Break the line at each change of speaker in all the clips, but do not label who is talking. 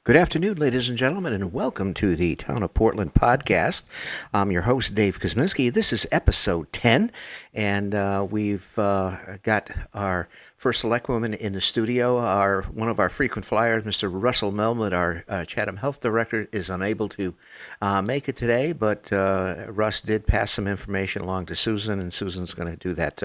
Good afternoon, ladies and gentlemen, and welcome to the Town of Portland podcast. I'm your host, Dave Kuzminski. This is episode 10, and we've got our first Selectwoman in the studio. One of our frequent flyers, Mr. Russell Melmoth, our Chatham Health Director, is unable to make it today, but Russ did pass some information along to Susan, and Susan's going to do that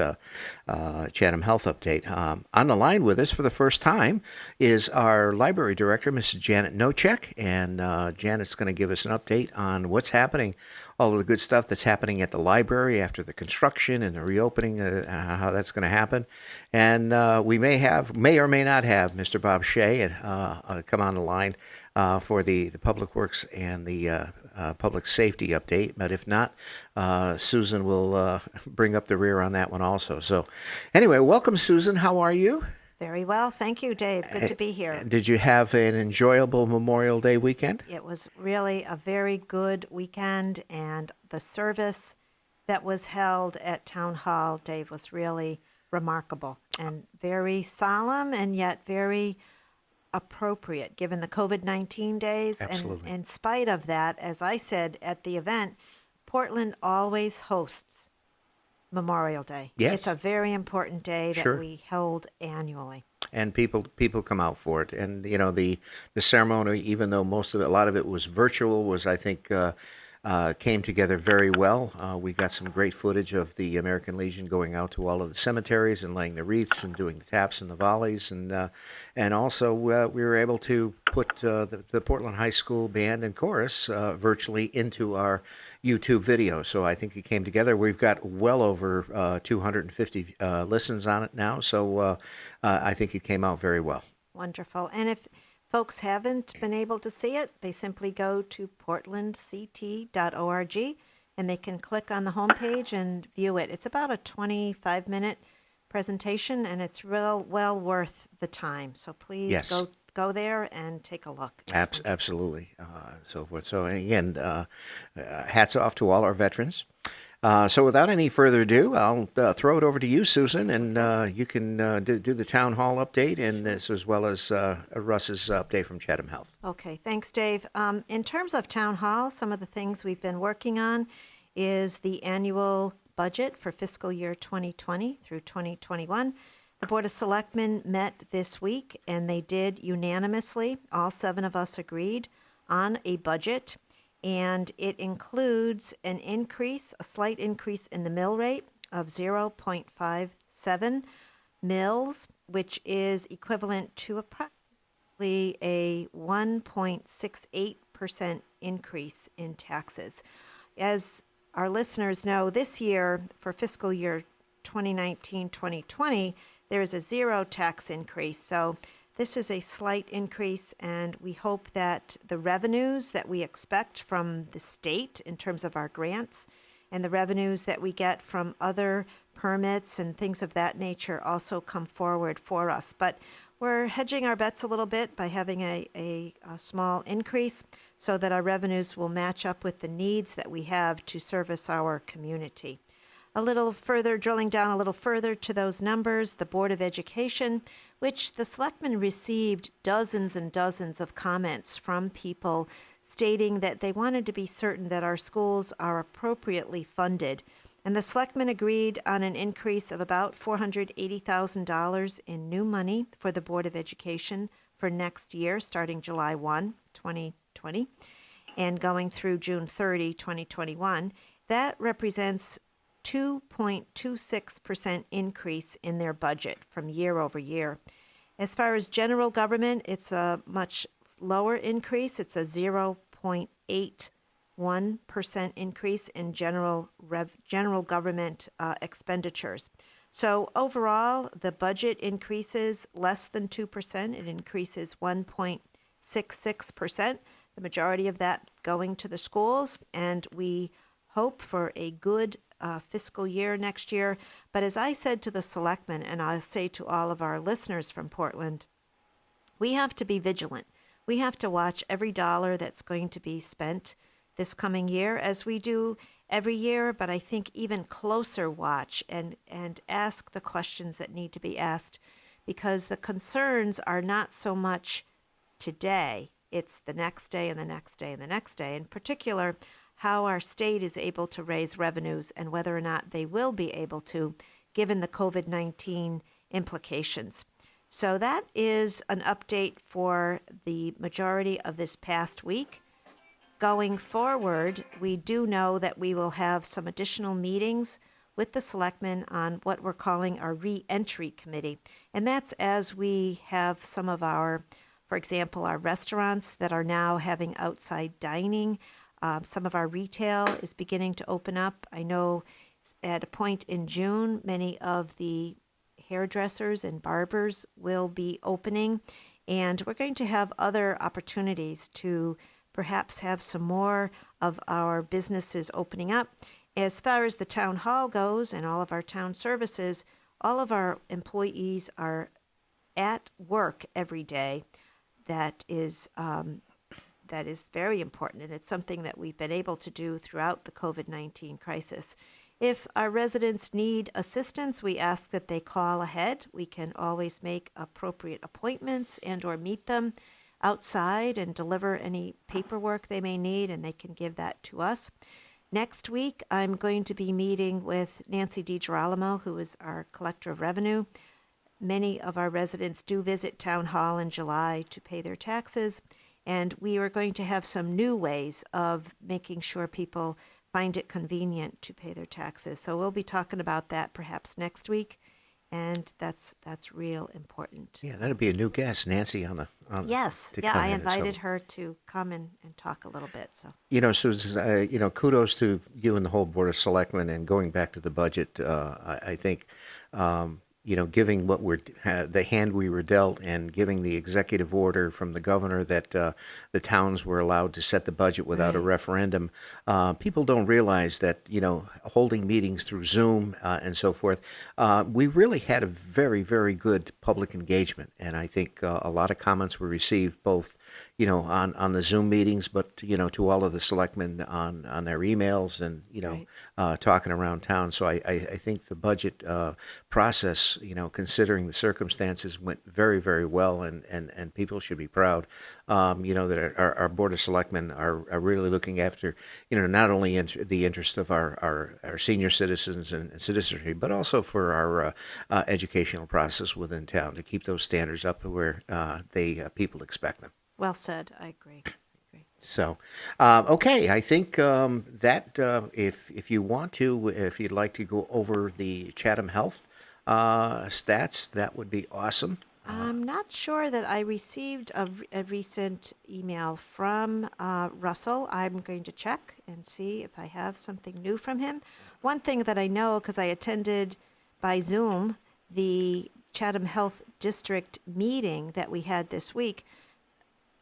Chatham Health update. On the line with us for the first time is our Library Director, Mrs. Janet Nocek, and Janet's going to give us an update on what's happening, all of the good stuff that's happening at the library after the construction and the reopening, how that's going to happen. And we may or may not have Mr. Bob Shea come on the line for the Public Works and the Public Safety update. But if not, Susan will bring up the rear on that one also. So anyway, welcome, Susan. How are you?
Very well. Thank you, Dave. Good to be here.
Did you have an enjoyable Memorial Day weekend?
It was really a very good weekend, and the service that was held at Town Hall, Dave, was really remarkable and very solemn and yet very appropriate given the COVID-19 days.
Absolutely.
And in spite of that, as I said at the event, Portland always hosts Memorial Day.
Yes.
It's a very important day that
Sure.
we hold annually.
And people come out for it. And, you know, the ceremony, even though a lot of it was virtual, was, I think, came together very well. We got some great footage of the American Legion going out to all of the cemeteries and laying the wreaths and doing the taps and the volleys. And also we were able to put the Portland High School band and chorus virtually into our YouTube video. So I think it came together. We've got well over 250 listens on it now. So I think it came out very well.
Wonderful. And if folks haven't been able to see it, they simply go to portlandct.org and they can click on the homepage and view it. It's about a 25-minute presentation, and it's well worth the time. So please
Yes.
go there and take a look.
Absolutely. So forth. So again, hats off to all our veterans. So without any further ado, I'll throw it over to you, Susan, and you can do the town hall update, and as well as Russ's update from Chatham Health.
Okay, thanks, Dave. In terms of town hall, some of the things we've been working on is the annual budget for fiscal year 2020 through 2021. The Board of Selectmen met this week, and they did unanimously, all 7 of us agreed on a budget, and it includes a slight increase in the mill rate of 0.57 mills, which is equivalent to approximately a 1.68% increase in taxes. As our listeners know, this year, for fiscal year 2019-2020, there is a zero tax increase. So this is a slight increase, and we hope that the revenues that we expect from the state in terms of our grants and the revenues that we get from other permits and things of that nature also come forward for us. But we're hedging our bets a little bit by having a small increase so that our revenues will match up with the needs that we have to service our community. Drilling down a little further to those numbers, the Board of Education, which the selectmen received dozens and dozens of comments from people stating that they wanted to be certain that our schools are appropriately funded. And the selectmen agreed on an increase of about $480,000 in new money for the Board of Education for next year, starting July 1, 2020, and going through June 30, 2021. That represents 2.26% increase in their budget from year over year. As far as general government, it's a much lower increase. It's a 0.81% increase in general government expenditures. So overall, the budget increases less than 2%. It increases 1.66%. The majority of that going to the schools, and we hope for a good fiscal year next year. But as I said to the selectmen, and I'll say to all of our listeners from Portland, we have to be vigilant. We have to watch every dollar that's going to be spent this coming year, as we do every year, but I think even closer watch and ask the questions that need to be asked, because the concerns are not so much today. It's the next day and the next day and the next day. In particular, how our state is able to raise revenues and whether or not they will be able to, given the COVID-19 implications. So that is an update for the majority of this past week. Going forward, we do know that we will have some additional meetings with the selectmen on what we're calling our re-entry committee. And that's as we have some of our, for example, our restaurants that are now having outside dining. Some of our retail is beginning to open up. I know at a point in June, many of the hairdressers and barbers will be opening. And we're going to have other opportunities to perhaps have some more of our businesses opening up. As far as the town hall goes and all of our town services, all of our employees are at work every day. That is very important, and it's something that we've been able to do throughout the COVID-19 crisis. If our residents need assistance, we ask that they call ahead. We can always make appropriate appointments and or meet them outside and deliver any paperwork they may need, and they can give that to us. Next week, I'm going to be meeting with Nancy DiGirolamo, who is our collector of revenue. Many of our residents do visit Town Hall in July to pay their taxes, and we are going to have some new ways of making sure people find it convenient to pay their taxes. So we'll be talking about that perhaps next week, and that's real important.
Yeah, that'd be a new guest, Nancy,
Yes,
to
yeah,
come
I
in.
invited her to come and talk a little bit. So
Susan, kudos to you and the whole Board of Selectmen. And going back to the budget, I think, giving the hand we were dealt and giving the executive order from the governor that the towns were allowed to set the budget without a referendum. People don't realize that, holding meetings through Zoom and so forth, we really had a very, very good public engagement. And I think a lot of comments were received both, on the Zoom meetings, but, to all of the selectmen on their emails and, talking around town. So I think the budget process, considering the circumstances, went very, very well, and people should be proud, that our Board of Selectmen are really looking after, not only the interests of our senior citizens and citizenry, but also for our educational process within town to keep those standards up to where people expect them.
well said. I agree.
So, okay, I think that if you want to, if you'd like to go over the Chatham Health stats, that would be awesome.
I'm not sure that I received a recent email from Russell. I'm going to check and see if I have something new from him. One thing that I know, because I attended by Zoom the Chatham Health District meeting that we had this week,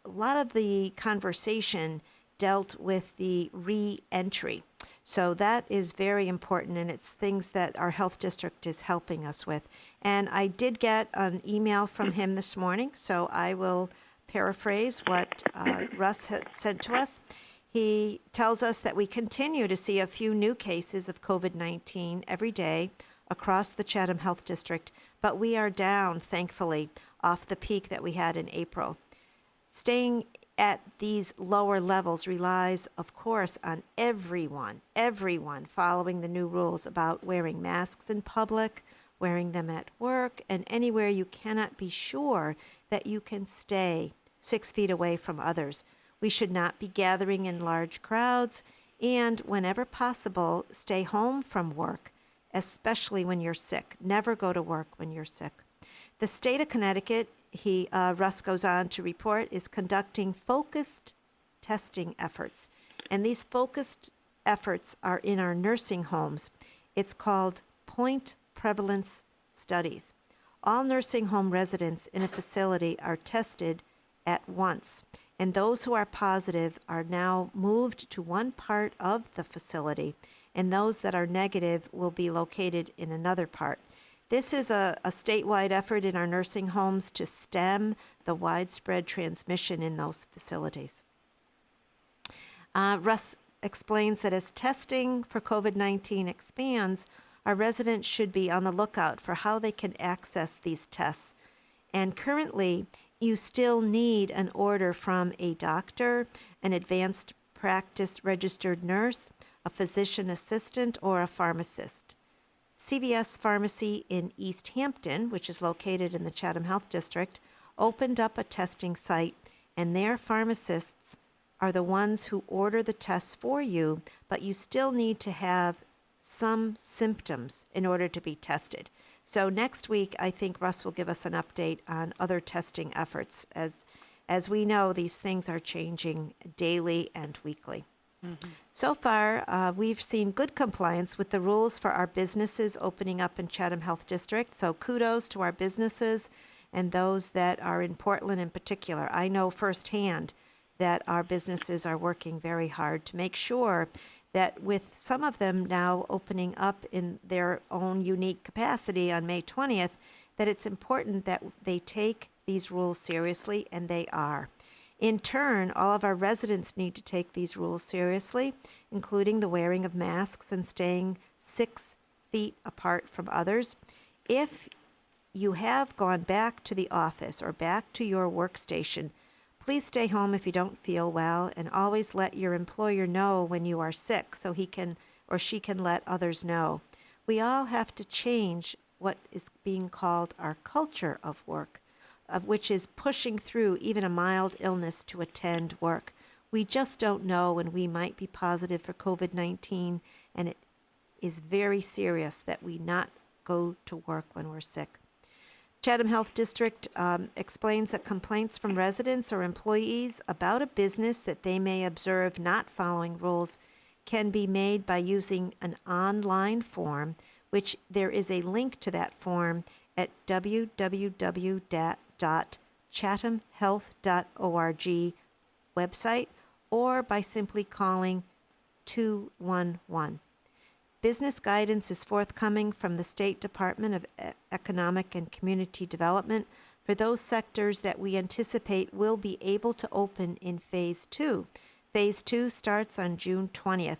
a lot of the conversation dealt with the re-entry. So that is very important, and it's things that our health district is helping us with. And I did get an email from him this morning, so I will paraphrase what Russ had sent to us. He tells us that we continue to see a few new cases of COVID-19 every day across the Chatham Health District, but we are down, thankfully, off the peak that we had in April. Staying at these lower levels relies, of course, on everyone following the new rules about wearing masks in public, wearing them at work, and anywhere you cannot be sure that you can stay 6 feet away from others. We should not be gathering in large crowds, and whenever possible, stay home from work, especially when you're sick. Never go to work when you're sick. The state of Connecticut, Russ goes on to report, is conducting focused testing efforts. And these focused efforts are in our nursing homes. It's called point prevalence studies. All nursing home residents in a facility are tested at once, and those who are positive are now moved to one part of the facility, and those that are negative will be located in another part. This is a statewide effort in our nursing homes to stem the widespread transmission in those facilities. Russ explains that as testing for COVID-19 expands, our residents should be on the lookout for how they can access these tests. And currently, you still need an order from a doctor, an advanced practice registered nurse, a physician assistant, or a pharmacist. CVS Pharmacy in East Hampton, which is located in the Chatham Health District, opened up a testing site, and their pharmacists are the ones who order the tests for you, but you still need to have some symptoms in order to be tested. So next week, I think Russ will give us an update on other testing efforts. As we know, these things are changing daily and weekly. So far, we've seen good compliance with the rules for our businesses opening up in Chatham Health District. So kudos to our businesses and those that are in Portland in particular. I know firsthand that our businesses are working very hard to make sure that with some of them now opening up in their own unique capacity on May 20th, that it's important that they take these rules seriously, and they are. In turn, all of our residents need to take these rules seriously, including the wearing of masks and staying 6 feet apart from others. If you have gone back to the office or back to your workstation, please stay home if you don't feel well, and always let your employer know when you are sick so he can or she can let others know. We all have to change what is being called our culture of work, of which is pushing through even a mild illness to attend work. We just don't know when we might be positive for COVID-19, and it is very serious that we not go to work when we're sick. Chatham Health District explains that complaints from residents or employees about a business that they may observe not following rules can be made by using an online form, which there is a link to that form at www.chathamhealth.org website, or by simply calling 211. Business guidance is forthcoming from the State Department of Economic and Community Development for those sectors that we anticipate will be able to open in Phase 2. Phase 2 starts on June 20th,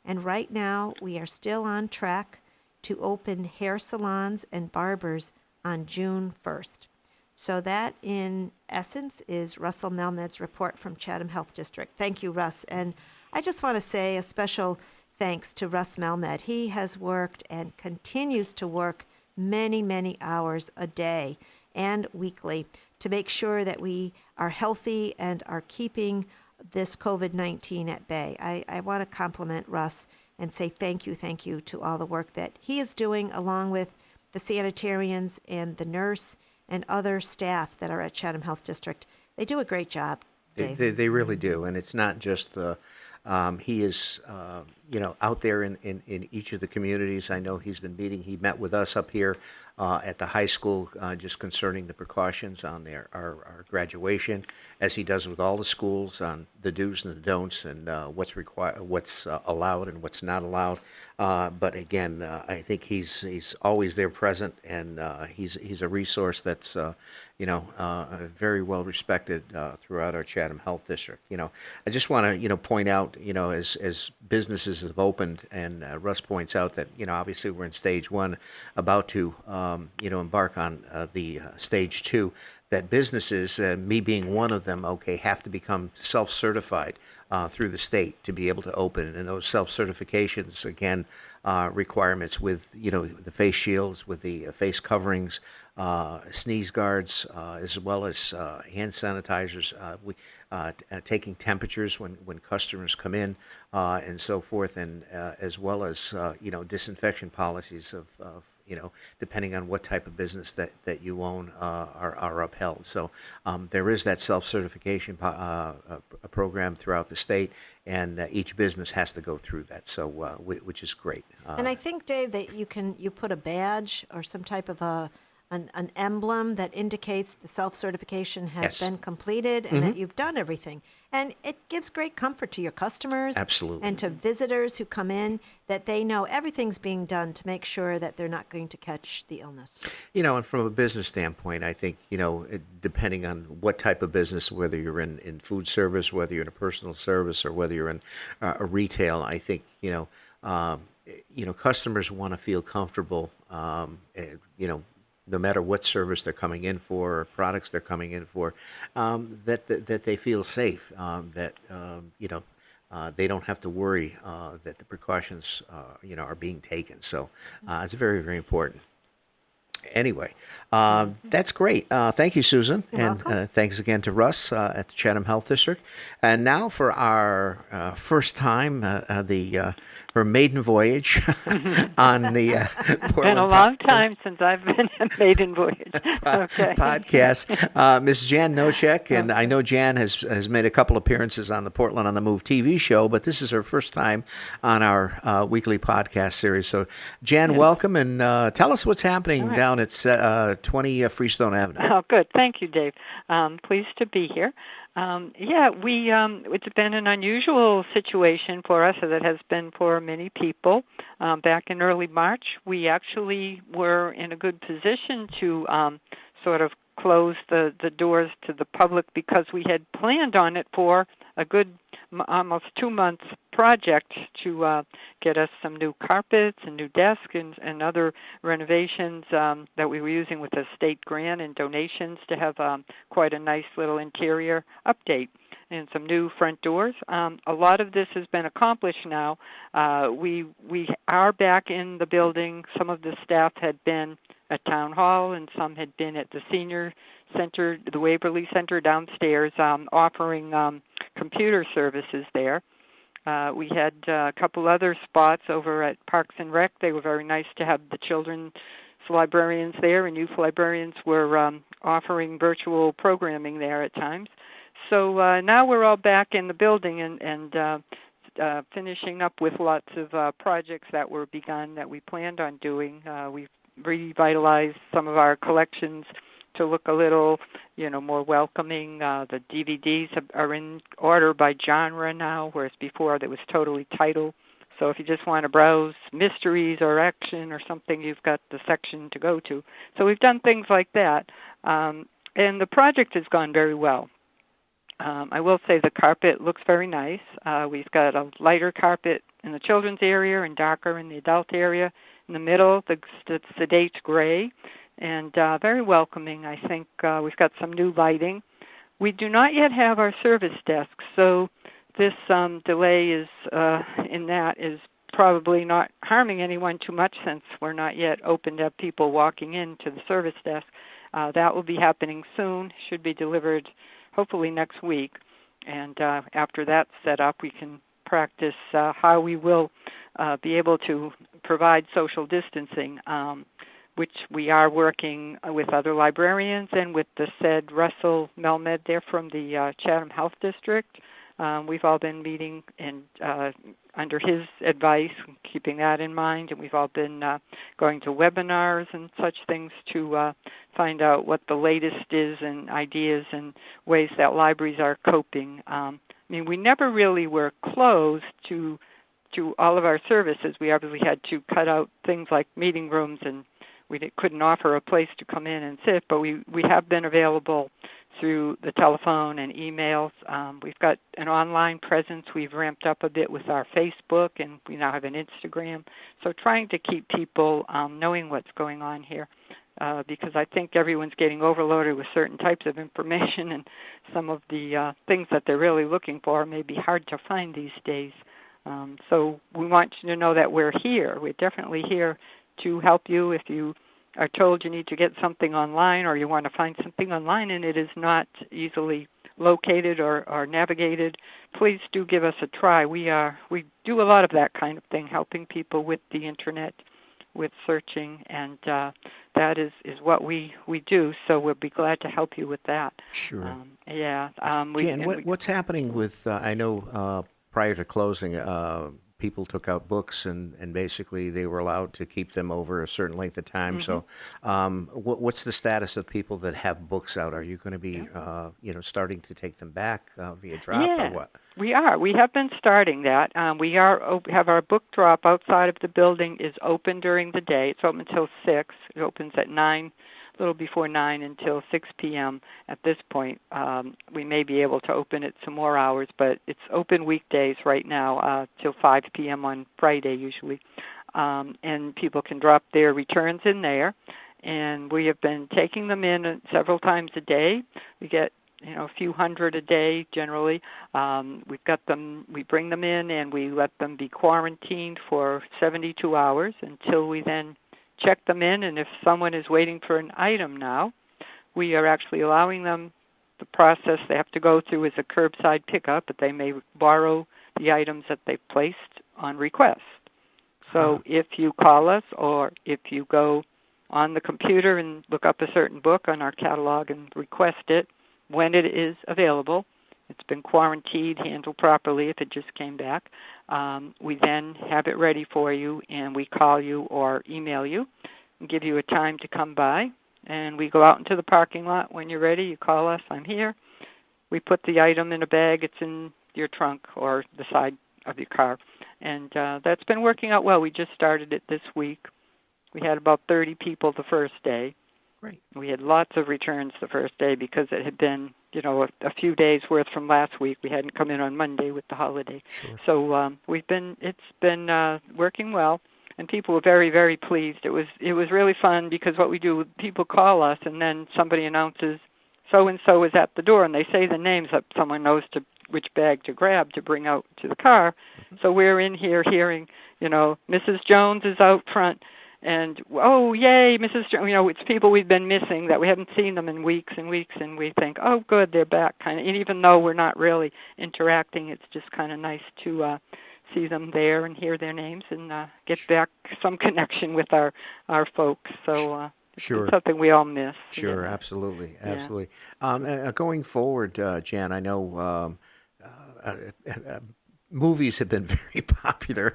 and right now we are still on track to open hair salons and barbers on June 1st. So that, in essence, is Russell Melmed's report from Chatham Health District. Thank you, Russ. And I just want to say a special thanks to Russ Melmed. He has worked and continues to work many, many hours a day and weekly to make sure that we are healthy and are keeping this COVID-19 at bay. I want to compliment Russ and say thank you to all the work that he is doing, along with the sanitarians and the nurse and other staff that are at Chatham Health District. They do a great job, Dave.
They really do, and it's not just the. He is, out there in each of the communities. I know he's been meeting. He met with us up here at the high school just concerning the precautions on our graduation, as he does with all the schools, on the do's and the don'ts, and what's required, what's allowed and what's not allowed. But again, I think he's always there present, and he's a resource that's very well respected throughout our Chatham Health District. I just want to point out, as businesses have opened, and Russ points out that obviously we're in stage 1, about to embark on the stage 2. That businesses, me being one of them, have to become self-certified through the state to be able to open. And those self-certifications, again, requirements with, the face shields, with the face coverings, sneeze guards, as well as hand sanitizers, taking temperatures when customers come in, and so forth, and as well as, disinfection policies of depending on what type of business that you own, are upheld. So there is that self-certification program throughout the state, and each business has to go through that. So which is great.
And I think, Dave, that you put a badge or some type of an emblem that indicates the self-certification has been completed and that you've done everything. And it gives great comfort to your customers.
Absolutely.
And to visitors who come in, that they know everything's being done to make sure that they're not going to catch the illness.
And from a business standpoint, I think, depending on what type of business, whether you're in food service, whether you're in a personal service, or whether you're in a retail, I think, customers want to feel comfortable, no matter what service they're coming in for or products they're coming in for, that they feel safe, they don't have to worry that the precautions, are being taken. So it's very, very important. Anyway, that's great. Thank you, Susan.
You're
and
welcome.
Thanks again to Russ at the Chatham Health District. And now for our first time, her maiden voyage on the
Been a
Portland
long time since I've been a maiden voyage. Okay.
podcast. Ms. Jan Nocek, and I know Jan has made a couple appearances on the Portland on the Move TV show, but this is her first time on our weekly podcast series. So, Jan, welcome, and tell us what's happening down at 20 Freestone Avenue.
Oh, good. Thank you, Dave. Pleased to be here. It's been an unusual situation for us, as it has been for many people. Back in early March, we actually were in a good position to sort of close the doors to the public because we had planned on it for a good almost 2 months project to get us some new carpets and new desks and other renovations that we were using with a state grant and donations to have quite a nice little interior update and some new front doors. A lot of this has been accomplished now. We are back in the building. Some of the staff had been at Town Hall, and some had been at the Senior Center, the Waverly Center downstairs, offering computer services there. We had a couple other spots over at Parks and Rec. They were very nice to have the children's librarians there, and youth librarians were offering virtual programming there at times. So now we're all back in the building and finishing up with lots of projects that were begun that we planned on doing. We've revitalized some of our collections to look a little, more welcoming. The DVDs are in order by genre now, whereas before they was totally title. So if you just want to browse mysteries or action or something, you've got the section to go to. So we've done things like that. And the project has gone very well. I will say the carpet looks very nice. We've got a lighter carpet in the children's area and darker in the adult area. In the middle, the sedate gray, and very welcoming. I think we've got some new lighting. We do not yet have our service desks, so this delay is is probably not harming anyone too much since we're not yet open to have people walking into the service desk. That will be happening soon. Should be delivered hopefully next week. And after that's set up, we can practice how we will be able to provide social distancing, which we are working with other librarians and with the said Russell Melmed there from the Chatham Health District. We've all been meeting and under his advice, keeping that in mind, and we've all been going to webinars and such things to find out what the latest is and ideas and ways that libraries are coping. We never really were closed to all of our services. We obviously had to cut out things like meeting rooms, and we couldn't offer a place to come in and sit, but we have been available through the telephone and emails. We've got an online presence. We've ramped up a bit with our Facebook, and we now have an Instagram. So trying to keep people knowing what's going on here, because I think everyone's getting overloaded with certain types of information, and some of the things that they're really looking for may be hard to find these days. So we want you to know that we're here. We're definitely here to help you if you are told you need to get something online or you want to find something online and it is not easily located or navigated. Please do give us a try. We do a lot of that kind of thing, helping people with the Internet, with searching, and that is what we do. So we'll be glad to help you with that.
Sure.
Jan,
what's happening with, I know prior to closing, people took out books and basically they were allowed to keep them over a certain length of time.
Mm-hmm.
So what's the status of people that have books out? Are you going to be, starting to take them back via drop or what?
We are. We have been starting that. We have our book drop outside of the building is open during the day. It's open until 6. It opens at 9, a little before 9 until 6 p.m. At this point, we may be able to open it some more hours, but it's open weekdays right now till 5 p.m. on Friday usually. And people can drop their returns in there. and we have been taking them in several times a day. We get a few hundred a day generally. We bring them in and we let them be quarantined for 72 hours until we then check them in. And if someone is waiting for an item now, we are actually allowing them. The process they have to go through is a curbside pickup, but they may borrow the items that they've placed on request. So if you call us or if you go on the computer and look up a certain book on our catalog and request it, when it is available, it's been quarantined, handled properly if it just came back, we then have it ready for you, and we call you or email you and give you a time to come by. And we go out into the parking lot. When you're ready, you call us. I'm here. We put the item in a bag. It's in your trunk or the side of your car. And that's been working out well. We just started it this week. We had about 30 people the first day.
Great. We
had lots of returns the first day because it had been, a few days worth from last week. We hadn't come in on Monday with the holiday.
Sure.
So it's been working well, and people were very, very pleased. It was really fun because what we do, people call us, and then somebody announces so-and-so is at the door, and they say the names that someone knows which bag to grab to bring out to the car. Mm-hmm. So we're in here hearing, Mrs. Jones is out front. And, oh, yay, Mrs. Jones, it's people we've been missing that we haven't seen them in weeks and weeks, and we think, oh, good, they're back, kind of. And even though we're not really interacting, it's just kind of nice to see them there and hear their names and get back some connection with our folks. So
sure.
It's something we all miss.
Sure, absolutely. Going forward, Jan, I know movies have been very popular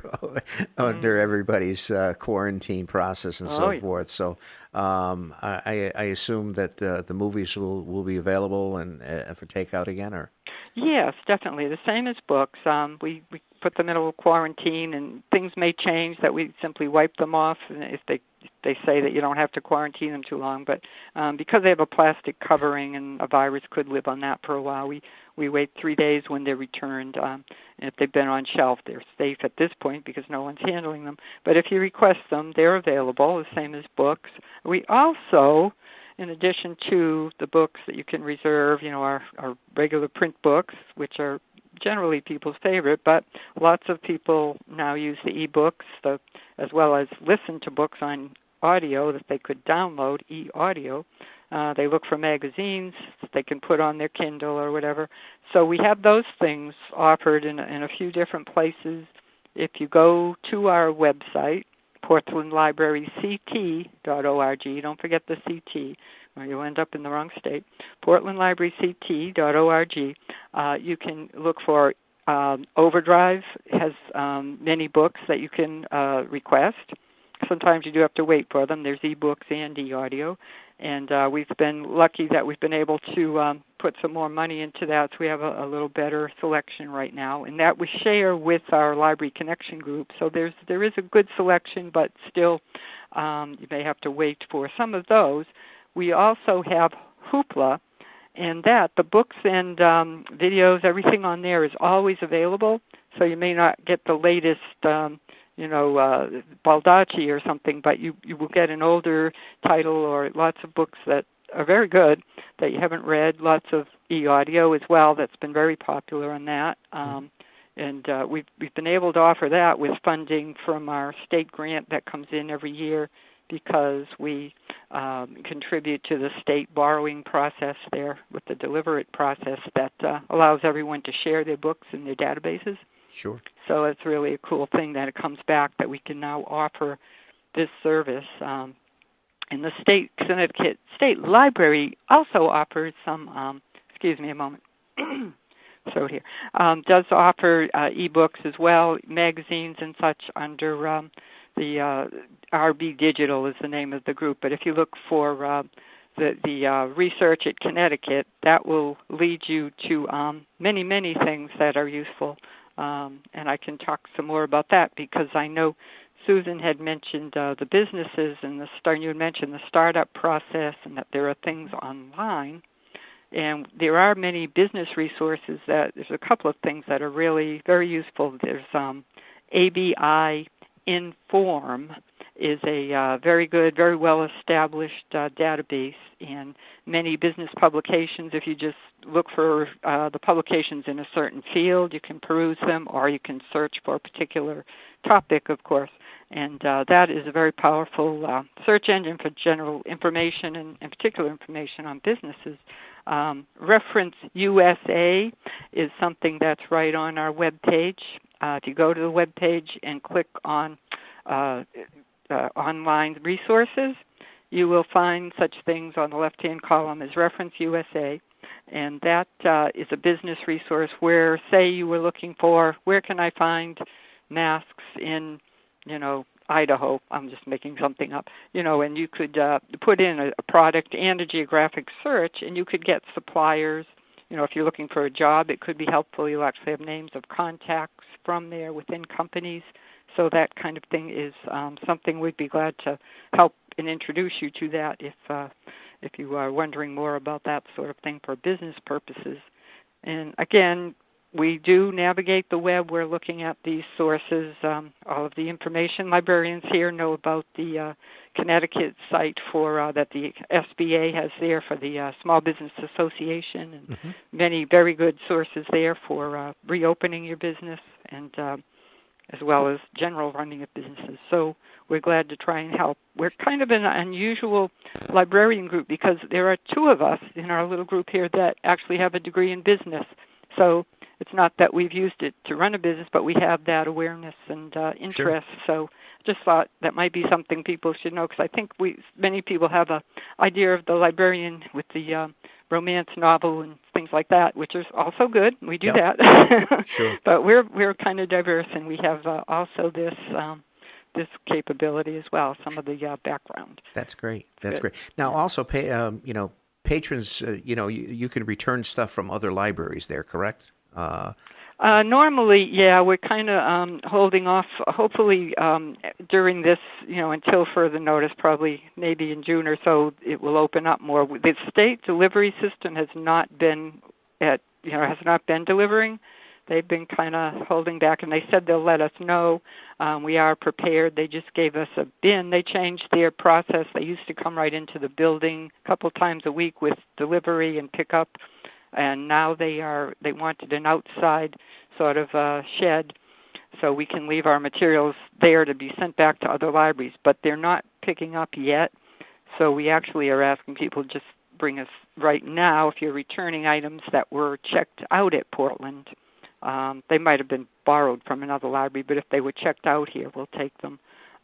under everybody's quarantine process and so forth. So I assume that the movies will be available and for takeout again, or?
Yes, definitely. The same as books. We put them in a little quarantine, and things may change that we simply wipe them off if they say that you don't have to quarantine them too long. But because they have a plastic covering and a virus could live on that for a while, we wait 3 days when they're returned. And if they've been on shelf, they're safe at this point because no one's handling them. But if you request them, they're available, the same as books. We also, in addition to the books that you can reserve, our regular print books, which are generally people's favorite, but lots of people now use the e-books as well as listen to books on audio that they could download, e-audio. They look for magazines that they can put on their Kindle or whatever. So we have those things offered in a few different places. If you go to our website, portlandlibraryct.org, don't forget the CT, or you'll end up in the wrong state, portlandlibraryct.org, you can look for Overdrive. Has many books that you can request. Sometimes you do have to wait for them. There's e-books and e-audio. And we've been lucky that we've been able to put some more money into that, so we have a little better selection right now. And that we share with our Library Connection group. So there is a good selection, but still you may have to wait for some of those. We also have Hoopla, and the books and videos, everything on there is always available. So you may not get the latest Baldacci or something, but you will get an older title or lots of books that are very good that you haven't read, lots of e-audio as well that's been very popular on that. And we've been able to offer that with funding from our state grant that comes in every year because we contribute to the state borrowing process there with the Deliver It process that allows everyone to share their books in their databases.
Sure.
So it's really a cool thing that it comes back that we can now offer this service. And the Connecticut State Library also offers some, excuse me a moment, so here, does offer e-books as well, magazines and such under the RB Digital is the name of the group. But if you look for the research at Connecticut, that will lead you to many, many things that are useful. And I can talk some more about that because I know Susan had mentioned the businesses and you had mentioned the startup process and that there are things online. And there are many business resources there's a couple of things that are really very useful. There's ABI Inform is a very good, very well-established database, and many business publications, if you just look for the publications in a certain field, you can peruse them, or you can search for a particular topic, of course. And that is a very powerful search engine for general information and particular information on businesses. Reference USA is something that's right on our webpage. If you go to the webpage and click on online resources, you will find such things on the left-hand column as Reference USA. And that is a business resource where, say you were looking for, where can I find masks in, Idaho, I'm just making something up, and you could put in a product and a geographic search, and you could get suppliers. If you're looking for a job, it could be helpful. You'll actually have names of contacts from there within companies. So that kind of thing is something we'd be glad to help and introduce you to that if you are wondering more about that sort of thing for business purposes. And again, we do navigate the web. We're looking at these sources. All of the information librarians here know about the Connecticut site for that the SBA has there for the Small Business Association, and many very good sources there for reopening your business and as well as general running of businesses. So we're glad to try and help. We're kind of an unusual librarian group because there are two of us in our little group here that actually have a degree in business. So it's not that we've used it to run a business, but we have that awareness and interest. Sure. So just thought that might be something people should know, because I think many people have an idea of the librarian with the romance novel and things like that, which is also good. We do that. Sure. But we're kind of diverse, and we have also this capability as well, some of the background.
That's great. That's great. Now, also, patrons, you can return stuff from other libraries there, correct?
Normally, yeah, we're kind of holding off, hopefully during this, until further notice, probably maybe in June or so, it will open up more. The state delivery system has not been delivering. They've been kind of holding back, and they said they'll let us know. We are prepared. They just gave us a bin. They changed their process. They used to come right into the building a couple times a week with delivery and pickup, and now they wanted an outside sort of shed so we can leave our materials there to be sent back to other libraries. But they're not picking up yet, so we actually are asking people just bring us right now, if you're returning items that were checked out at Portland. They might have been borrowed from another library, but if they were checked out here, we'll take them.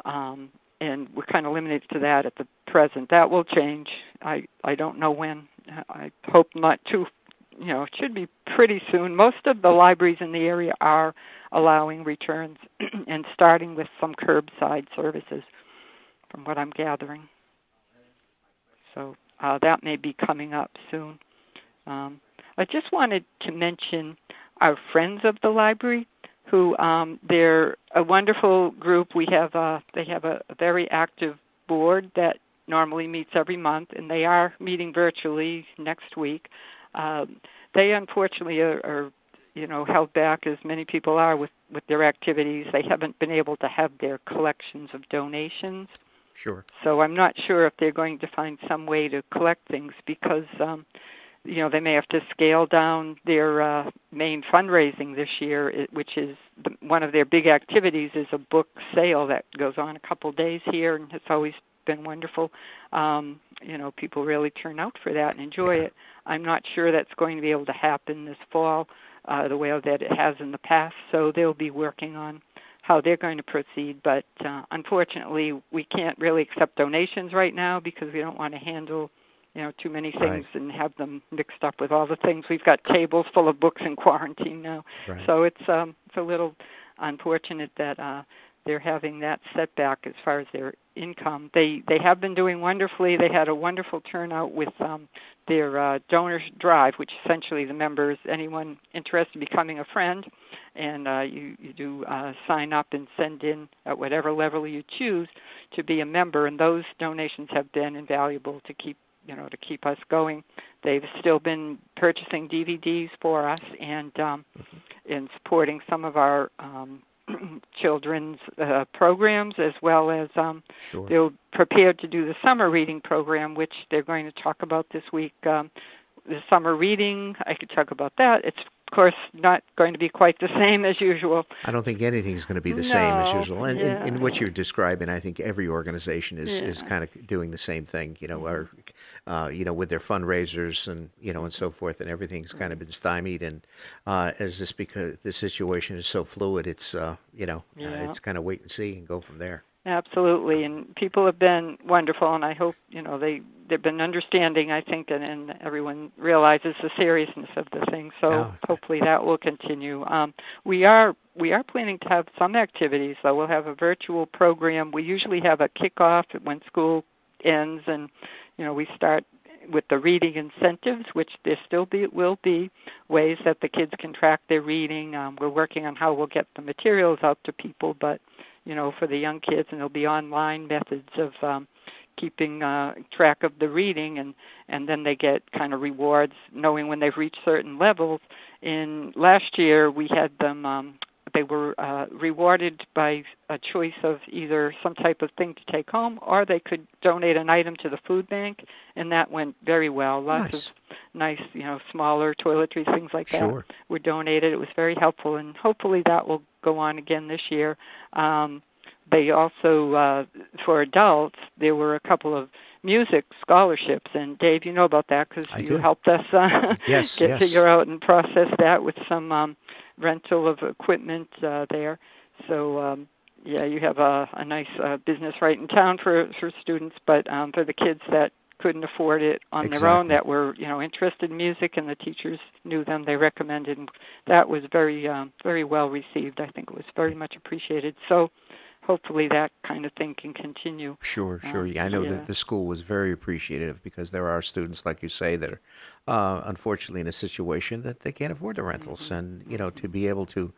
And we're kind of limited to that at the present. That will change. I don't know when. I hope not too, it should be pretty soon. Most of the libraries in the area are allowing returns and starting with some curbside services, from what I'm gathering. So that may be coming up soon. I just wanted to mention our friends of the library, who they're a wonderful group. They have a very active board that normally meets every month, and they are meeting virtually next week. They unfortunately are held back, as many people are, with their activities. They haven't been able to have their collections of donations.
Sure.
So I'm not sure if they're going to find some way to collect things, because they may have to scale down their main fundraising this year, which is one of their big activities is a book sale that goes on a couple days here, and it's always been wonderful. People really turn out for that and enjoy it. I'm not sure that's going to be able to happen this fall the way that it has in the past, so they'll be working on how they're going to proceed. But unfortunately, we can't really accept donations right now because we don't want to handle too many things and have them mixed up with all the things. We've got tables full of books in quarantine now. Right. So it's a little unfortunate that they're having that setback as far as their income. They have been doing wonderfully. They had a wonderful turnout with their donor drive, which essentially the members, anyone interested in becoming a friend, and you do sign up and send in at whatever level you choose to be a member, and those donations have been invaluable to keep us going. They've still been purchasing DVDs for us and supporting some of our children's programs, as well as
Sure.
they're prepared to do the summer reading program, which they're going to talk about this week. The summer reading, I could talk about that. It's, of course, not going to be quite the same as usual.
I don't think anything's going to be the same as
No,
usual. And
yeah.
in what you're describing, I think every organization is kind of doing the same thing, or, with their fundraisers and, and so forth, and everything's kind of been stymied. And because the situation is so fluid, it's, it's kind of wait and see and go from there.
Absolutely, and people have been wonderful, and I hope they've been understanding. I think, and everyone realizes the seriousness of the thing. So hopefully that will continue. We are planning to have some activities, though. We'll have a virtual program. We usually have a kickoff when school ends, and we start with the reading incentives, which there will be ways that the kids can track their reading. We're working on how we'll get the materials out to people, but for the young kids, and there'll be online methods of keeping track of the reading, and then they get kind of rewards knowing when they've reached certain levels. In last year, we had them, they were rewarded by a choice of either some type of thing to take home, or they could donate an item to the food bank, and that went very well. Lots of nice, smaller toiletries, things like that were donated. It was very helpful, and hopefully that will go on again this year. They also, for adults, there were a couple of music scholarships, and Dave, you know about that because you helped us figure out and process that with some rental of equipment there. So, you have a nice business right in town for students, but for the kids that couldn't afford it on their own, that were interested in music, and the teachers knew them, they recommended, and that was very very well received. I think it was very much appreciated. So hopefully that kind of thing can continue.
Sure. Yeah, I know that the school was very appreciative because there are students, like you say, that are unfortunately in a situation that they can't afford the rentals, and to be able to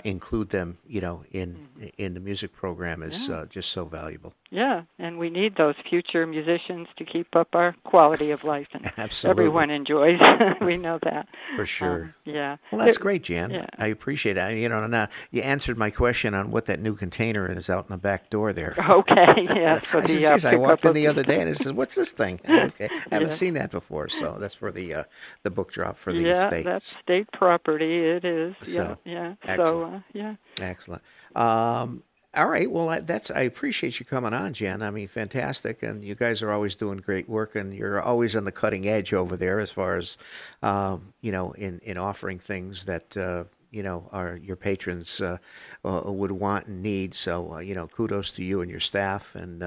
include them, in the music program is just so valuable.
Yeah, and we need those future musicians to keep up our quality of life, and
Absolutely.
Everyone enjoys. We know that
for sure.
Yeah.
Well, that's great, Jan.
Yeah.
I appreciate it. And you answered my question on what that new container is out in the back door there.
Okay. Yeah. For
I walked in the other day and it says, "What's this thing?" Okay, I haven't seen that before. So that's for the book drop for the estate.
Yeah, that's state property. It is.
So,
yeah.
Excellent.
So
Excellent. All right. Well, I appreciate you coming on, Jen. I mean, fantastic. And you guys are always doing great work, and you're always on the cutting edge over there as far as, in offering things that, your patrons would want and need. So, kudos to you and your staff, and,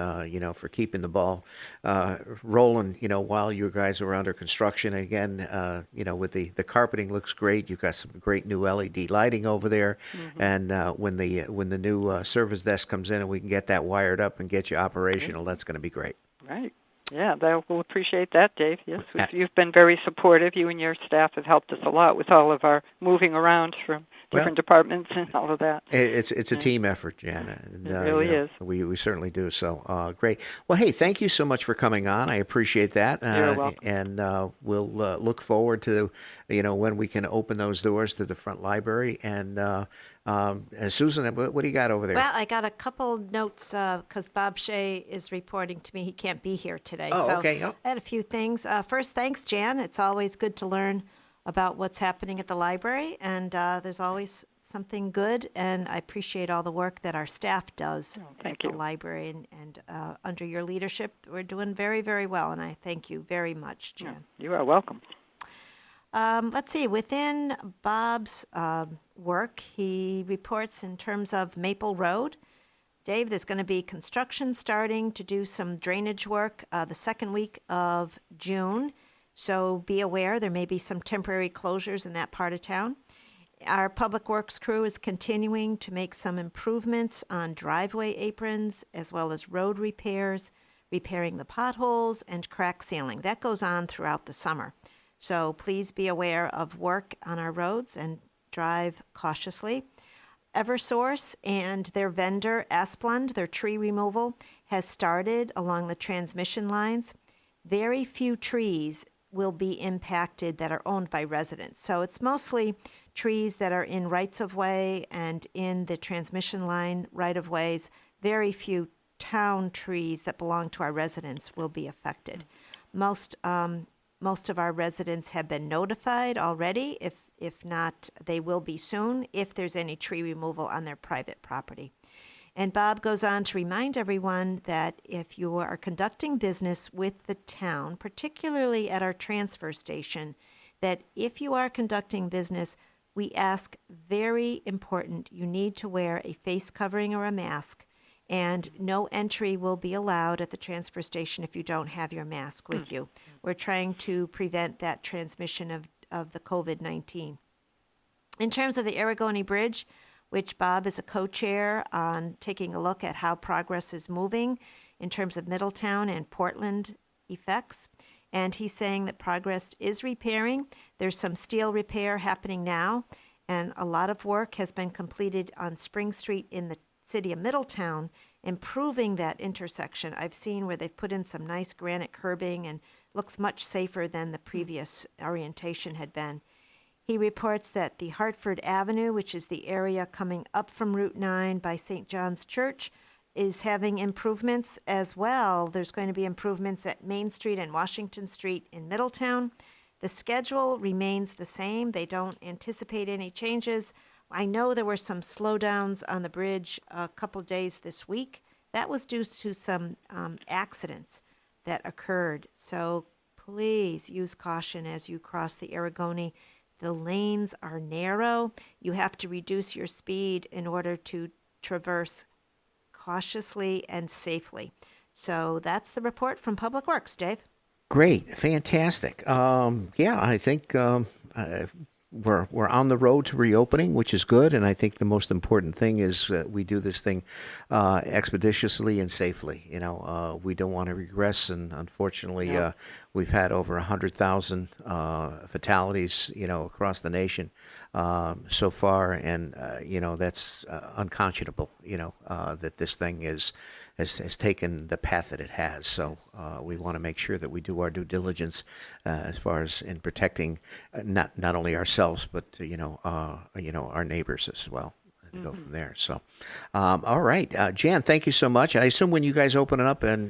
for keeping the ball rolling, while you guys are under construction. Again, with the carpeting looks great. You've got some great new LED lighting over there. Mm-hmm. And when the new service desk comes in and we can get that wired up and get you operational, that's going to be great.
Right. Yeah, we'll appreciate that, Dave. Yes, you've been very supportive. You and your staff have helped us a lot with all of our moving around from different departments and all of that.
It's a team effort, Jana. And,
it really is.
We certainly do. So great. Well, hey, thank you so much for coming on. I appreciate that.
You're welcome.
And we'll look forward to when we can open those doors to the front library. And Susan, what do you got over there?
Well, I got a couple notes because Bob Shea is reporting to me he can't be here today.
Oh, okay.
I had a few things. First, thanks, Jan. It's always good to learn about what's happening at the library, and there's always something good, and I appreciate all the work that our staff does at the library, and under your leadership, we're doing very, very well, and I thank you very much, Jan.
You are welcome.
Let's see, within Bob's work, he reports in terms of Maple Road. Dave, there's going to be construction starting to do some drainage work the second week of June. So be aware, there may be some temporary closures in that part of town. Our Public Works crew is continuing to make some improvements on driveway aprons, as well as road repairs, repairing the potholes, and crack sealing. That goes on throughout the summer. So please be aware of work on our roads and drive cautiously. Eversource and their vendor, Asplund, their tree removal, has started along the transmission lines. Very few trees will be impacted that are owned by residents. So it's mostly trees that are in rights-of-way and in the transmission line right-of-ways. Very few town trees that belong to our residents will be affected. Most of our residents have been notified already. If not, they will be soon if there's any tree removal on their private property. And Bob goes on to remind everyone that if you are conducting business with the town, particularly at our transfer station, that if you are conducting business, we ask, very important, you need to wear a face covering or a mask, and no entry will be allowed at the transfer station if you don't have your mask with you. We're trying to prevent that transmission of the COVID-19. In terms of the Aragoni Bridge, which Bob is a co-chair on taking a look at how progress is moving in terms of Middletown and Portland effects. And he's saying that progress is repairing. There's some steel repair happening now, and a lot of work has been completed on Spring Street in the city of Middletown, improving that intersection. I've seen where they've put in some nice granite curbing and looks much safer than the previous orientation had been. He reports that the Hartford Avenue, which is the area coming up from Route 9 by St. John's Church, is having improvements as well. There's going to be improvements at Main Street and Washington Street in Middletown. The schedule remains the same. They don't anticipate any changes. I know there were some slowdowns on the bridge a couple of days this week. That was due to some accidents that occurred. So please use caution as you cross the Aragoni. The lanes are narrow. You have to reduce your speed in order to traverse cautiously and safely. So that's the report from Public Works, Dave.
Great, fantastic. Yeah, I think we're on the road to reopening, which is good, and I think the most important thing is we do this thing expeditiously and safely. You know, we don't want to regress, and unfortunately, we've had over 100,000 fatalities, you know, across the nation so far, and you know, that's unconscionable. You know, that this thing has taken the path that it has. So we want to make sure that we do our due diligence as far as in protecting not only ourselves but our neighbors as well. To go from there. So, all right, Jan, thank you so much. I assume when you guys open it up, and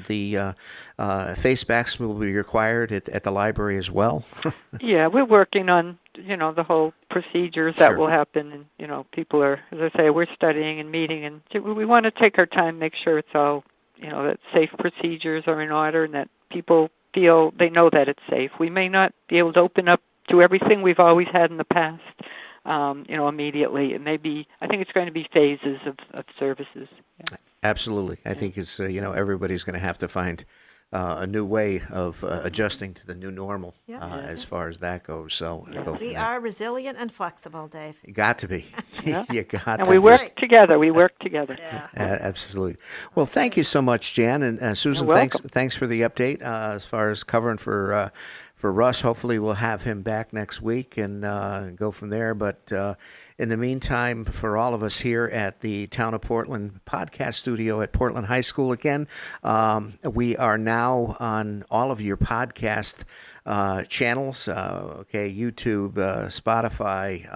the face masks will be required at the library as well.
Yeah, we're working on the whole procedures that will happen, and people are, as I say, we're studying and meeting, and we want to take our time, make sure it's all that safe procedures are in order, and that people feel they know that it's safe. We may not be able to open up to everything we've always had in the past. Immediately. It may be, I think it's going to be phases of services. Yeah.
Absolutely. I think it's, everybody's going to have to find a new way of adjusting to the new normal as far as that goes. So
we are resilient and flexible, Dave.
You got to be. You got
and
to
we
be.
work together. We work together.
Yeah.
Absolutely. Well, thank you so much, Jan. And Susan, thanks for the update as far as covering for Russ. Hopefully we'll have him back next week and go from there. But in the meantime, for all of us here at the Town of Portland podcast studio at Portland High School again, we are now on all of your podcast channels, YouTube, Spotify,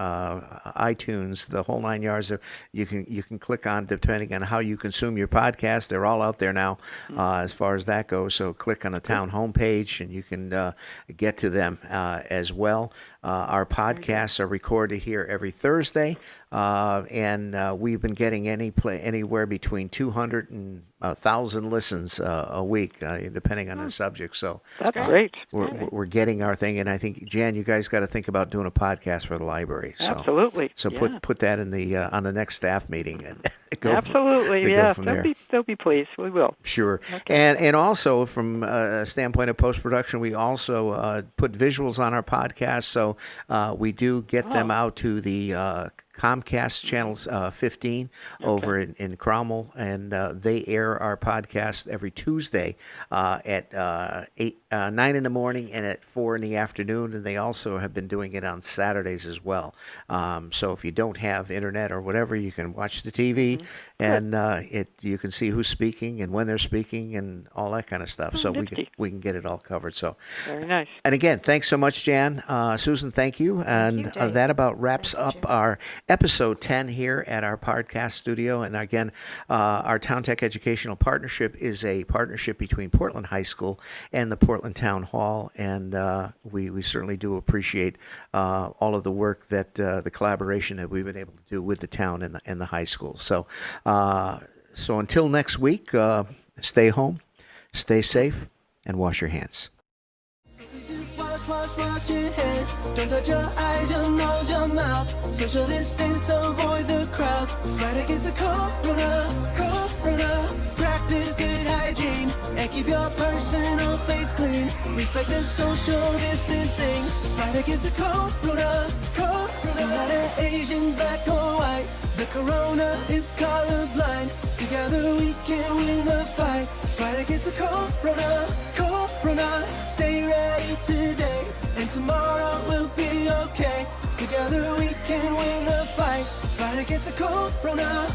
iTunes, the whole 9 yards. You can click on, depending on how you consume your podcast. They're all out there now as far as that goes. So click on the town homepage and you can get to them as well. Our podcasts are recorded here every Thursday, and we've been getting anywhere between 200 and 1,000 listens a week, depending on the subject. So
that's great.
We're getting our thing, and I think, Jan, you guys got to think about doing a podcast for the library. So,
absolutely.
So put that in the on the next staff meeting and go.
Absolutely,
go from there.
They'll be pleased. We will.
Sure. Okay. And also from a standpoint of post-production, we also put visuals on our podcast, so we do get them out to the Comcast channels 15 over in Cromwell, and they air our podcast every Tuesday at 9 in the morning and at 4 in the afternoon, and they also have been doing it on Saturdays as well. So if you don't have internet or whatever, you can watch the TV, and you can see who's speaking and when they're speaking and all that kind of stuff. So we can get it all covered. So
very nice.
And again, thanks so much, Jan. Susan, thank you. And
Dave.
that about wraps
Thank you,
up our episode 10 here at our podcast studio. And again, our Town Tech Educational Partnership is a partnership between Portland High School and the Portland Town Hall. And we certainly do appreciate all of the work that the collaboration that we've been able to do with the town and the high school. So, so until next week, stay home, stay safe, and wash your hands.
Wash your hands. Don't touch your eyes, your nose, your mouth. Social distance, avoid the crowds. Fight against the corona. Practice good hygiene and keep your personal space clean. Respect the social distancing. Fight against the corona. No matter Asian, black or white, the corona is colorblind. Together we can win the fight. Fight against the corona. Stay ready today, and tomorrow will be okay. Together we can win the fight. Fight against the corona.